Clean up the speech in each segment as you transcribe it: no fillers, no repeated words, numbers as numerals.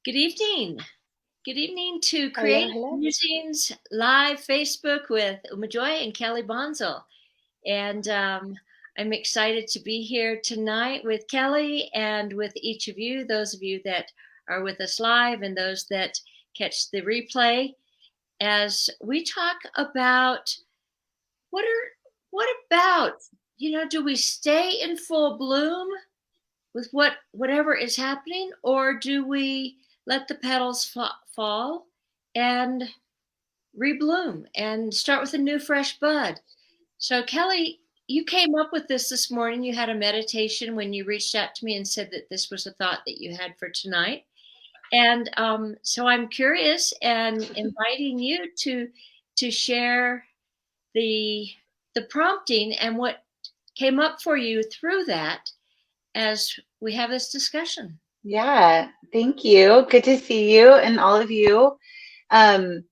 Good evening. Good evening to Hello, Creative hello. Musings live Facebook with Joy and Kelly Bonsall. And I'm excited to be here tonight with Kelly and with each of you, those of you that are with us live and those that catch the replay, as we talk about what are what about, do we stay in full bloom with whatever is happening, or do we let the petals fall and rebloom and start with a new fresh bud? So Kelly, you came up with this morning. You had a meditation when you reached out to me and said that this was a thought that you had for tonight. And so I'm curious and inviting you to share the the prompting and what came up for you through that as we have this discussion. Yeah, thank you. Good to see you and all of you. Um,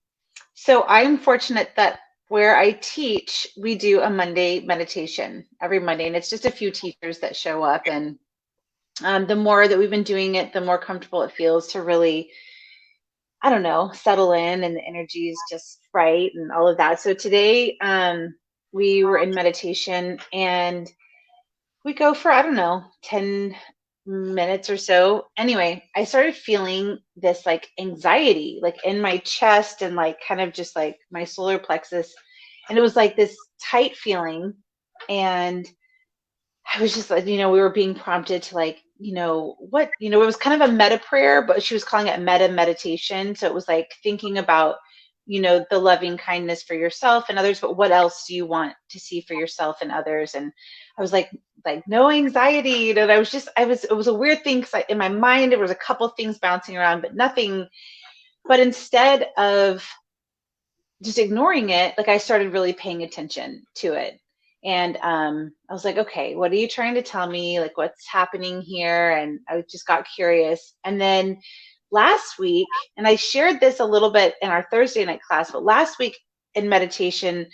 so I'm fortunate that where I teach, we do a Monday meditation every Monday, and it's just a few teachers that show up. And the more that we've been doing it, the more comfortable it feels to really, I don't know, settle in, and the energy is just right and all of that. So today, we were in meditation, and we go for, I don't know, 10 minutes or so. Anyway, I started feeling this like anxiety, like in my chest and like kind of just like my solar plexus. And it was like this tight feeling. And I was just like, we were being prompted to like, it was kind of a meta prayer, but she was calling it meta meditation. So it was like thinking about, the loving kindness for yourself and others, but what else do you want to see for yourself and others? And I was like no anxiety, and it was a weird thing because in my mind, there was a couple things bouncing around, but nothing, but instead of just ignoring it, like I started really paying attention to it. And I was like, okay, what are you trying to tell me? Like, what's happening here? And I just got curious. And then last week, and I shared this a little bit in our Thursday night class, but last week in meditation,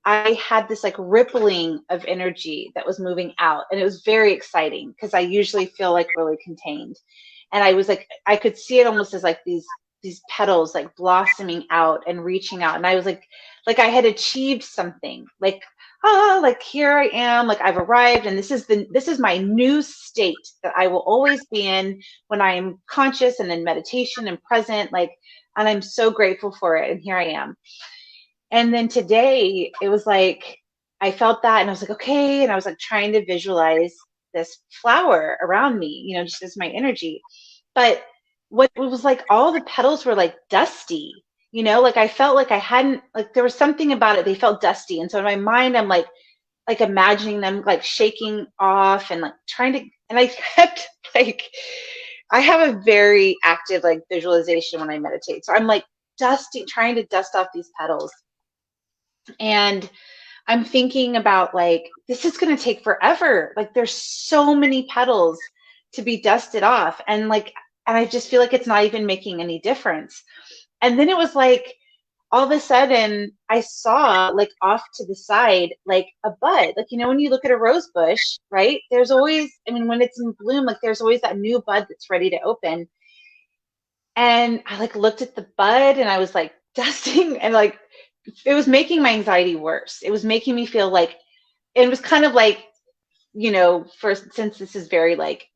I had this like rippling of energy that was moving out. And it was very exciting because I usually feel like really contained. And I was like, I could see it almost as like these petals like blossoming out and reaching out. And I was like I had achieved something. Like here I am, like I've arrived, and this is my new state that I will always be in when I am conscious and in meditation and present. And I'm so grateful for it. And here I am. And then today it was like I felt that, and I was like, okay. And I was like trying to visualize this flower around me, just as my energy. But what it was like, all the petals were like dusty, like I felt like I hadn't, like there was something about it. They felt dusty. And so in my mind, I'm like imagining them like shaking off and like trying to, and I kept like, I have a very active like visualization when I meditate. So I'm like trying to dust off these petals. And I'm thinking about like, this is going to take forever. Like there's so many petals to be dusted off. And I just feel like it's not even making any difference. And then it was like, all of a sudden I saw like off to the side, like a bud, like, when you look at a rose bush, right? There's always, I mean, when it's in bloom, like there's always that new bud that's ready to open. And I like looked at the bud and I was like dusting, and like it was making my anxiety worse. It was making me feel like, it was kind of like, since this is very like,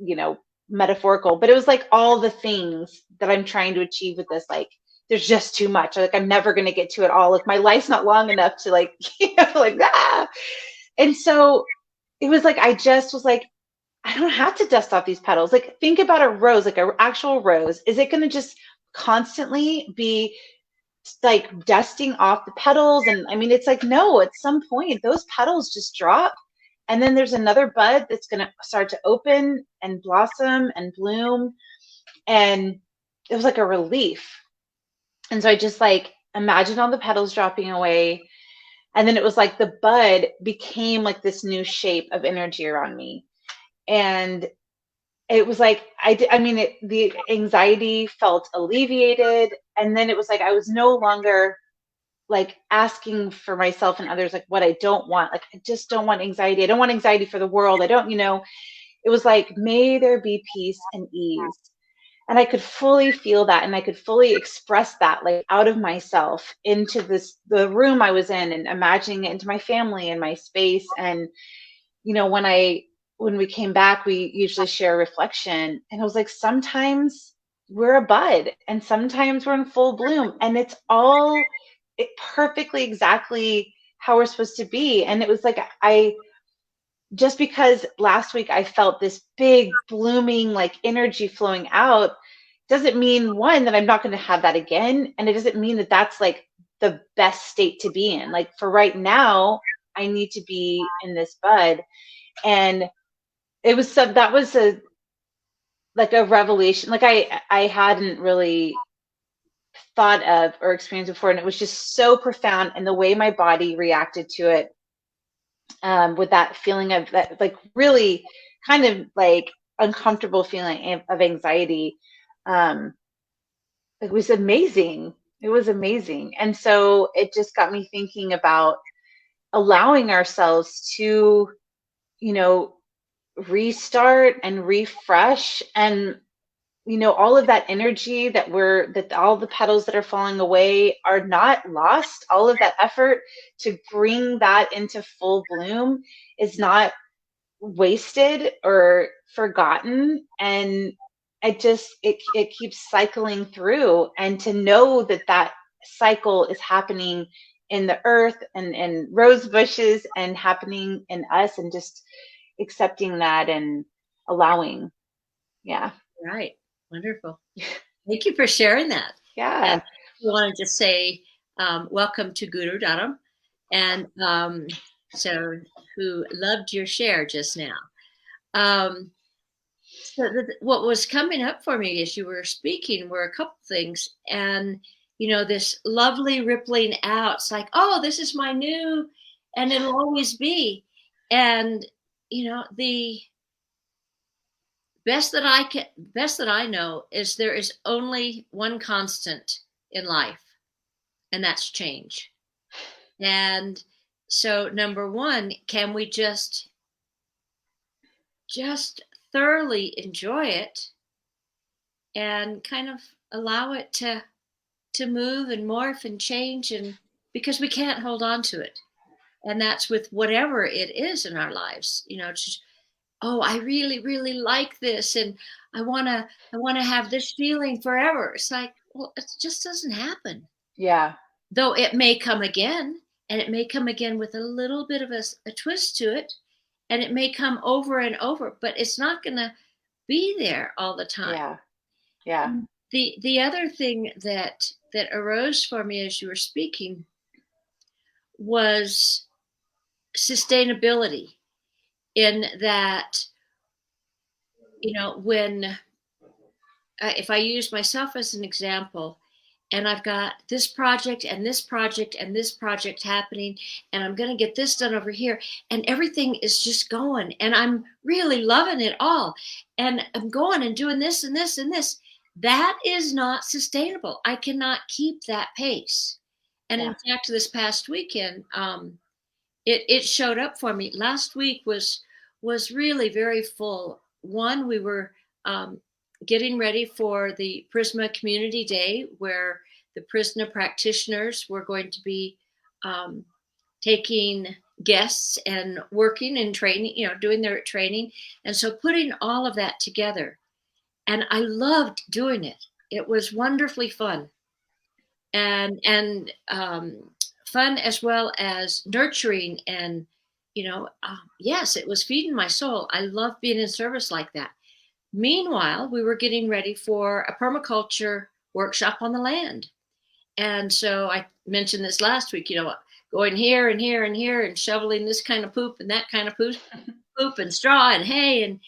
metaphorical, but it was like all the things that I'm trying to achieve with this, like, there's just too much. Like, I'm never going to get to it all. Like, my life's not long enough to like, like, ah. And so it was like, I just was like, I don't have to dust off these petals. Like, think about a rose, like an actual rose. Is it going to just constantly be like dusting off the petals? And I mean, it's like, no, at some point those petals just drop, and then there's another bud that's going to start to open and blossom and bloom. And it was like a relief. And so I just like imagined all the petals dropping away, and then it was like the bud became like this new shape of energy around me. And it was like I mean, the anxiety felt alleviated. And then it was like I was no longer like asking for myself and others like what I don't want. Like, I just don't want anxiety. I don't want anxiety for the world. I don't, it was like, may there be peace and ease. And I could fully feel that, and I could fully express that, like out of myself into the room I was in, and imagining it into my family and my space. And when we came back, we usually share reflection, and I was like, sometimes we're a bud and sometimes we're in full bloom, and it's all perfectly exactly how we're supposed to be. And it was like, I just because last week I felt this big blooming like energy flowing out doesn't mean, one, that I'm not going to have that again, and it doesn't mean that that's like the best state to be in. Like for right now, I need to be in this bud. And that was a like a revelation, like I hadn't really thought of or experienced before, and it was just so profound. And the way my body reacted to it, with that feeling of that, like really kind of like uncomfortable feeling of anxiety, um it was amazing. It was amazing. And so it just got me thinking about allowing ourselves to, you know restart and refresh. And all of that energy that all the petals that are falling away are not lost. All of that effort to bring that into full bloom is not wasted or forgotten. And it keeps cycling through. And to know that that cycle is happening in the earth and rose bushes, and happening in us, and just accepting that and allowing. Yeah. Right. Wonderful. Thank you for sharing that. And Yeah. I wanted to say welcome to Guru Dharam, and so who loved your share just now. So what was coming up for me as you were speaking were a couple things, and this lovely rippling out. It's like, oh, this is my new, and it'll always be. And the best that I know is there is only one constant in life, and that's change. And so number one, can we just thoroughly enjoy it and kind of allow it to move and morph and change, and because we can't hold on to it. And that's with whatever it is in our lives. It's just, oh, I really, really like this, and I want to have this feeling forever. It's like, well, it just doesn't happen. Yeah. Though it may come again, and it may come again with a little bit of a twist to it, and it may come over and over, but it's not going to be there all the time. Yeah. Yeah. The other thing that arose for me as you were speaking was sustainability, in that when if I use myself as an example, and I've got this project and this project and this project happening, and I'm going to get this done over here, and everything is just going, and I'm really loving it all, and I'm going and doing this and this and this. That is not sustainable. I cannot keep that pace. And Yeah. in fact, this past weekend, it showed up for me. Last week was really very full. One, we were getting ready for the Prisma Community Day, where the Prisma practitioners were going to be taking guests and working and training, doing their training. And so putting all of that together. And I loved doing it. It was wonderfully fun. And fun, as well as nurturing. And yes, it was feeding my soul. I love being in service like that. Meanwhile, we were getting ready for a permaculture workshop on the land. And so I mentioned this last week, going here and here and here, and shoveling this kind of poop and that kind of poop and straw and hay,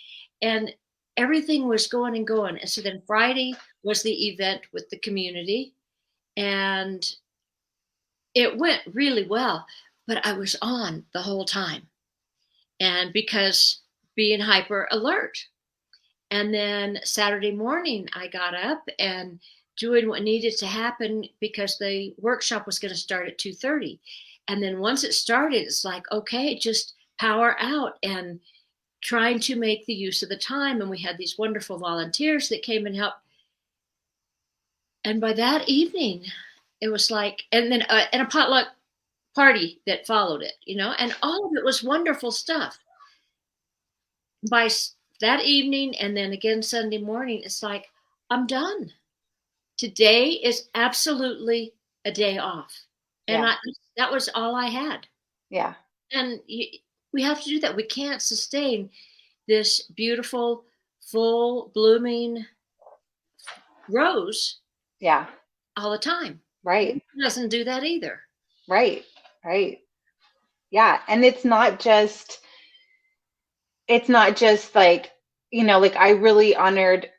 and everything was going and going. And so then Friday was the event with the community, and it went really well, but I was on the whole time. And because being hyper alert. And then Saturday morning, I got up and doing what needed to happen, because the workshop was going to start at 2:30. And then once it started, it's like, okay, just power out and trying to make the use of the time. And we had these wonderful volunteers that came and helped And by that evening, it was like, and then and a potluck party that followed it, and all of it was wonderful stuff. By that evening, and then again Sunday morning, it's like, I'm done. Today is absolutely a day off. And Yeah. that was all I had. Yeah. And we have to do that. We can't sustain this beautiful, full blooming rose Yeah. all the time. Right. Winter doesn't do that either. Right. Right. Yeah. And it's not just like, like I really honored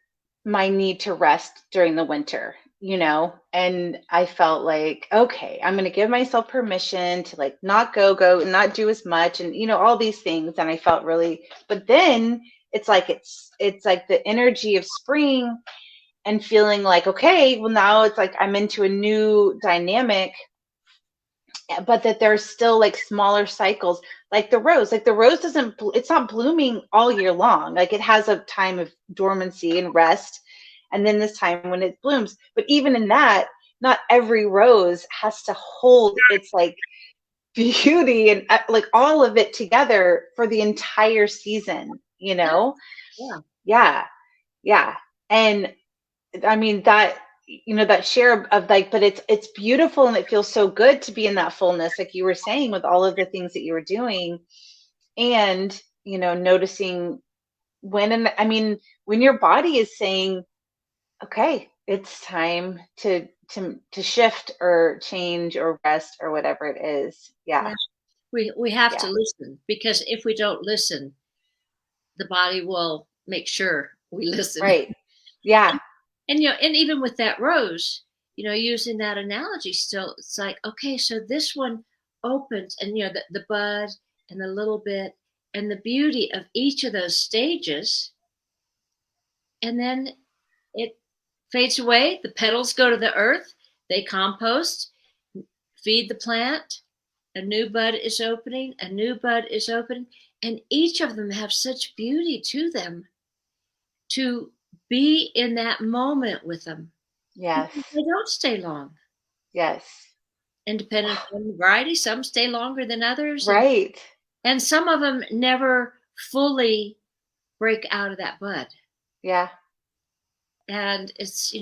my need to rest during the winter, and I felt like, okay, I'm going to give myself permission to like not go and not do as much and, all these things. And I felt really, but then it's like the energy of spring and feeling like, okay, well, now it's like I'm into a new dynamic, but that there's still like smaller cycles, like the rose doesn't it's not blooming all year long. Like it has a time of dormancy and rest, and then this time when it blooms. But even in that, not every rose has to hold its like beauty and like all of it together for the entire season, Yeah. yeah. Yeah. And I mean that, that share of like, but it's beautiful and it feels so good to be in that fullness, like you were saying, with all of the things that you were doing, and noticing when, and I mean, when your body is saying, okay, it's time to shift or change or rest or whatever it is. Yeah. Yeah. We have to Yeah. listen, because if we don't listen, the body will make sure we listen. Right. Yeah. And and even with that rose, using that analogy still, it's like, okay, so this one opens, and the bud and the little bit and the beauty of each of those stages, and then it fades away. The petals go to the earth, they compost, feed the plant, a new bud is opening, a new bud is opening, and each of them have such beauty to them, to be in that moment with them, Yes. because they don't stay long. Yes. And depending on the variety, some stay longer than others, Right. and some of them never fully break out of that bud. Yeah. And it's,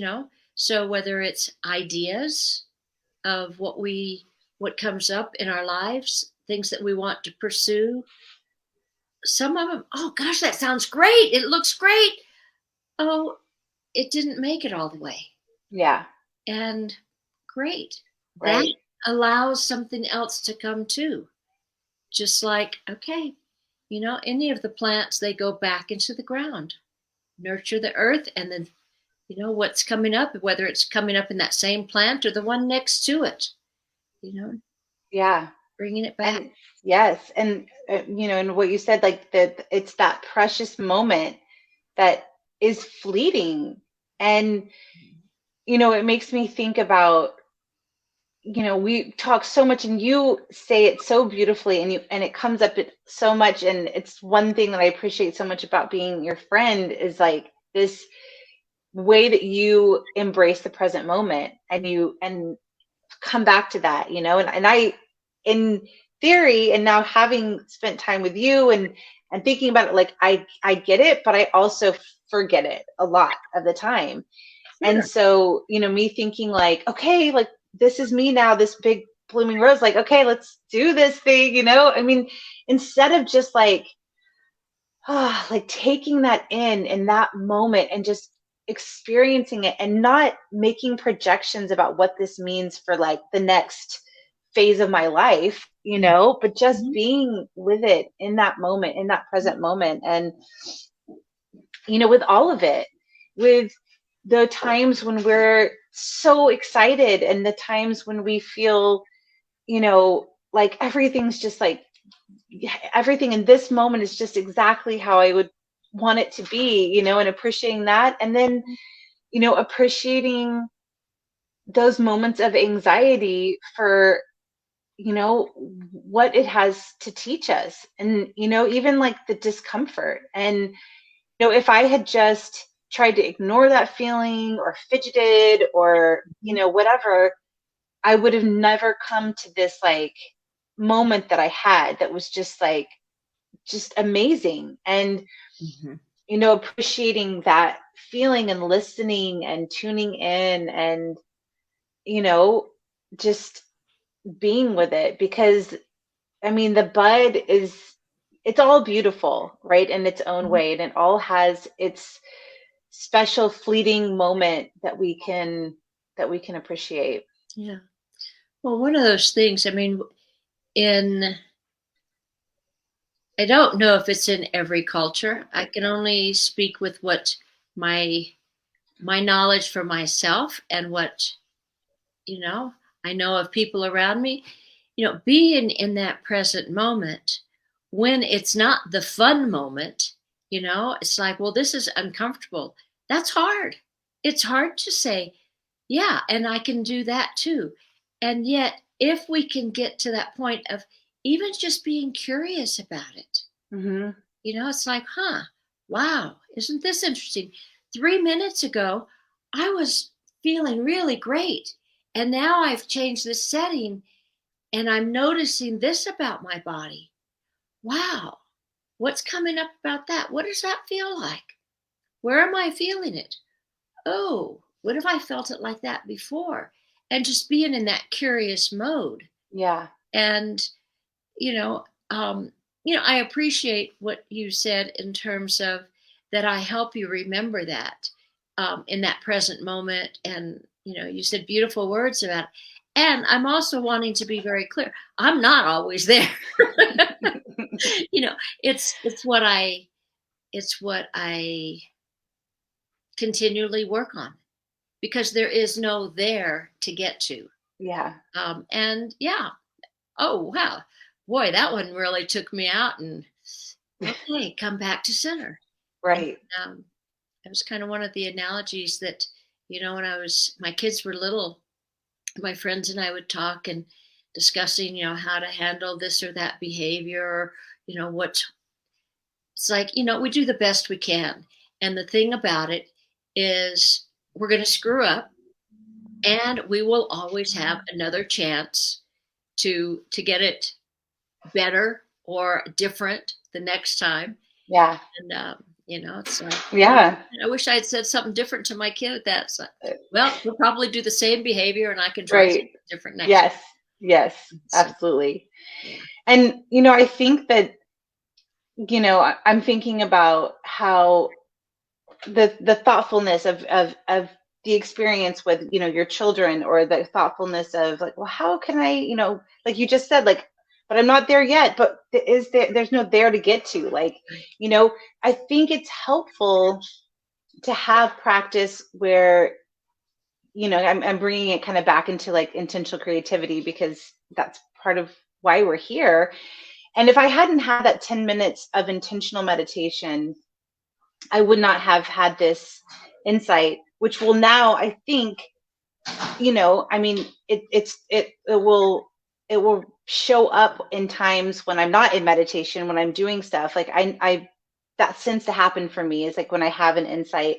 so whether it's ideas of what comes up in our lives, things that we want to pursue, some of them, oh gosh, that sounds great, it looks great. Oh, it didn't make it all the way. Yeah. And great. That Right. allows something else to come too. Just like, okay, any of the plants, they go back into the ground, nurture the earth, and then, what's coming up, whether it's coming up in that same plant or the one next to it, you know, Yeah. bringing it back. And yes, and and what you said, like that, it's that precious moment that is fleeting, and it makes me think about, we talk so much, and you say it so beautifully, and it comes up so much, and it's one thing that I appreciate so much about being your friend is like this way that you embrace the present moment, and you and come back to that, and I, in theory, and now having spent time with you and thinking about it, like I get it, but I also forget it a lot of the time. And Sure. so, me thinking like, okay, like this is me now, this big blooming rose, like, okay, let's do this thing, I mean, instead of just like, like taking that in that moment and just experiencing it and not making projections about what this means for like the next phase of my life, but just Mhm. being with it in that moment, in that present moment. And, with all of it, with the times when we're so excited and the times when we feel, like everything's just like, everything in this moment is just exactly how I would want it to be, and appreciating that. And then, appreciating those moments of anxiety for, what it has to teach us. And, even like the discomfort. And, if I had just tried to ignore that feeling or fidgeted or, whatever, I would have never come to this like moment that I had that was just like, just amazing. And, Mm-hmm. appreciating that feeling and listening and tuning in and, just being with it. Because I mean, the bud it's all beautiful, right? In its own way. And it all has its special fleeting moment that we can appreciate. Yeah. Well, one of those things, I mean, in, I don't know if it's in every culture. I can only speak with what my knowledge for myself and what, you know, I know of people around me, being in that present moment when it's not the fun moment, it's like, well, this is uncomfortable. That's hard. It's hard to say, yeah, and I can do that too. And yet, if we can get to that point of even just being curious about it, Hmm. it's like, huh, wow, isn't this interesting? 3 minutes ago, I was feeling really great. And now I've changed the setting and I'm noticing this about my body. Wow, what's coming up about that? What does that feel like? Where am I feeling it? Oh, what if I felt it like that before? And just being in that curious mode. Yeah. And, you know, um, I appreciate what you said in terms of that I help you remember that in that present moment. And, you said beautiful words about it. And I'm also wanting to be very clear. I'm not always there. you know, it's what I continually work on because there is no there to get to. Yeah. And yeah, oh wow, boy, that one really took me out. And okay, come back to center. And, Right. it was kind of one of the analogies that when my kids were little, my friends and I would talk and discussing how to handle this or that behavior, or what it's like. We do the best we can, and the thing about it is we're going to screw up, and we will always have another chance to get it better or different the next time. Yeah. And it's like, Yeah. I wish I had said something different to my kid at that. So, well, we'll probably do the same behavior, and I can try Right. something different next Yes. Yes. time. So, Absolutely. yeah. And I think that I'm thinking about how the thoughtfulness of the experience with your children, or the thoughtfulness of like, well, how can I, like you just said, like, but I'm not there yet, but there's no there to get to, like, I think it's helpful to have practice where I'm bringing it kind of back into like intentional creativity, because that's part of why we're here. And if I hadn't had that 10 minutes of intentional meditation, I would not have had this insight, which will now, I think, I mean, it will show up in times when I'm not in meditation, when I'm doing stuff. Like that tends to happen for me, is like when I have an insight,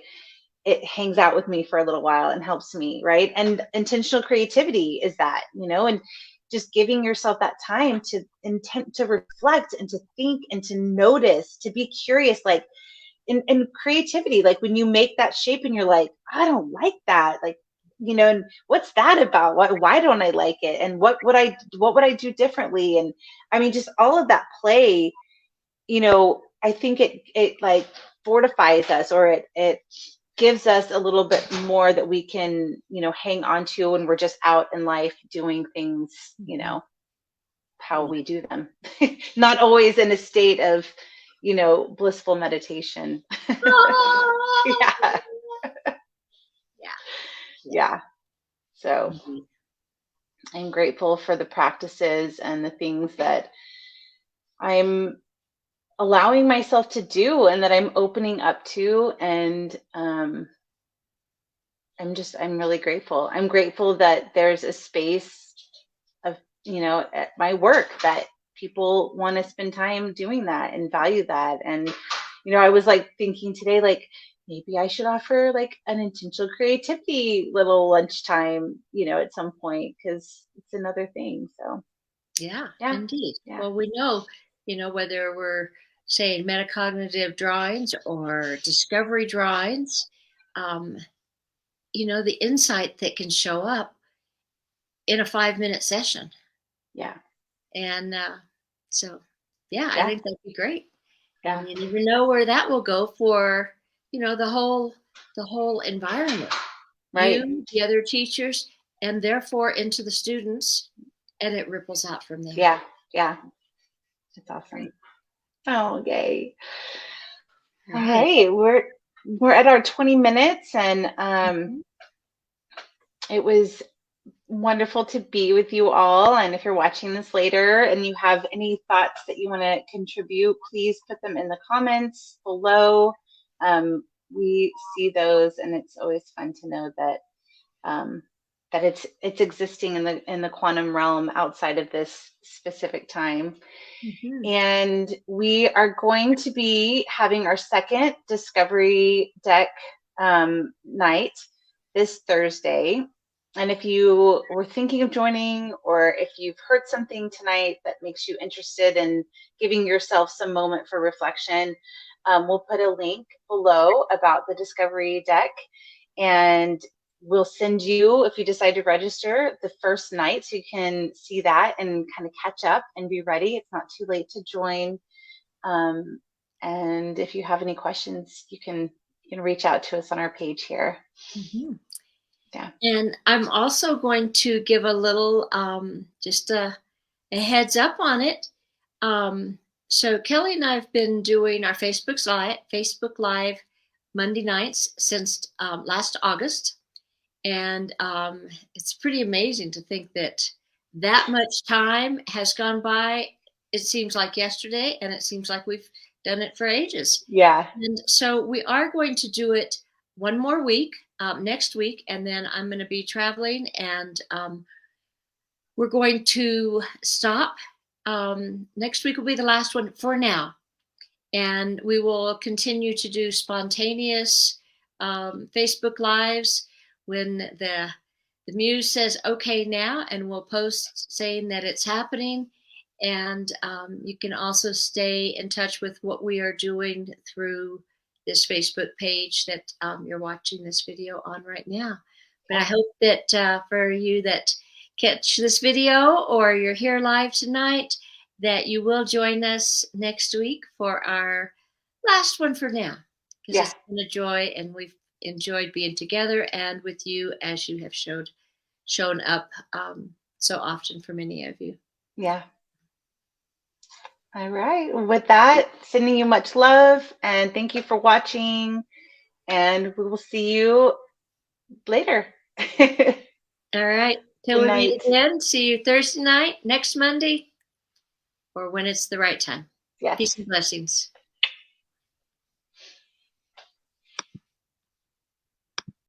it hangs out with me for a little while and helps me, right? And intentional creativity is that, and just giving yourself that time to intent, to reflect and to think and to notice, to be curious, like in creativity, like when you make that shape and you're like, I don't like that, like, and what's that about? Why don't I like it? And what would I do differently? And I mean, just all of that play, I think it like fortifies us, or it gives us a little bit more that we can, hang on to when we're just out in life doing things, how we do them. Not always in a state of, blissful meditation. Yeah. Yeah. Yeah. Yeah. So Indeed. I'm grateful for the practices and the things that I'm allowing myself to do and that I'm opening up to. And I'm really grateful. I'm grateful that there's a space of, at my work, that people want to spend time doing that and value that. And, I was like thinking today, like, maybe I should offer like an intentional creativity little lunchtime, at some point, because it's another thing. So Yeah, yeah, indeed. yeah, Well, we know, whether we're saying metacognitive drawings or discovery drawings, um, the insight that can show up in a 5-minute session. yeah, And so, yeah, I yeah, think that'd be great. yeah. And you never know where that will go for, the whole environment, Right. you, the other teachers, and therefore into the students, and it ripples out from there. Yeah, yeah. It's awesome. Great. Oh, yay. All Right. right. We're at our 20 minutes, and Mhm. it was wonderful to be with you all. And if you're watching this later and you have any thoughts that you want to contribute, please put them in the comments below. We see those, and it's always fun to know that um, that it's existing in the quantum realm outside of this specific time. Mhm. And we are going to be having our second Discovery Deck night this Thursday. And if you were thinking of joining, or if you've heard something tonight that makes you interested in giving yourself some moment for reflection, we'll put a link below about the Discovery Deck. And we'll send you, if you decide to register, the first night so you can see that and kind of catch up and be ready. It's not too late to join. And if you have any questions, you can reach out to us on our page here. Mhm. Yeah. And I'm also going to give a little, just a heads up on it. So Kelly and I have been doing our Facebook Live Monday nights since last August, and it's pretty amazing to think that much time has gone by. It seems like yesterday, and it seems like we've done it for ages. Yeah. And so we are going to do it one more week, next week, and then I'm going to be traveling, and we're going to stop. Next week will be the last one for now, and we will continue to do spontaneous Facebook Lives when the muse says okay now, and we'll post saying that it's happening. And you can also stay in touch with what we are doing through this Facebook page that you're watching this video on right now. But I Yeah. hope that for you that catch this video or you're here live tonight, that you will join us next week for our last one for now, because Yeah. it's been a joy, and we've enjoyed being together and with you as you have shown up so often for many of you. Yeah. All right. With that, sending you much love and thank you for watching. And we will see you later. Good All right. Till we meet night. again, see you Thursday night, next Monday, or when it's the right time. Yes. Peace and blessings.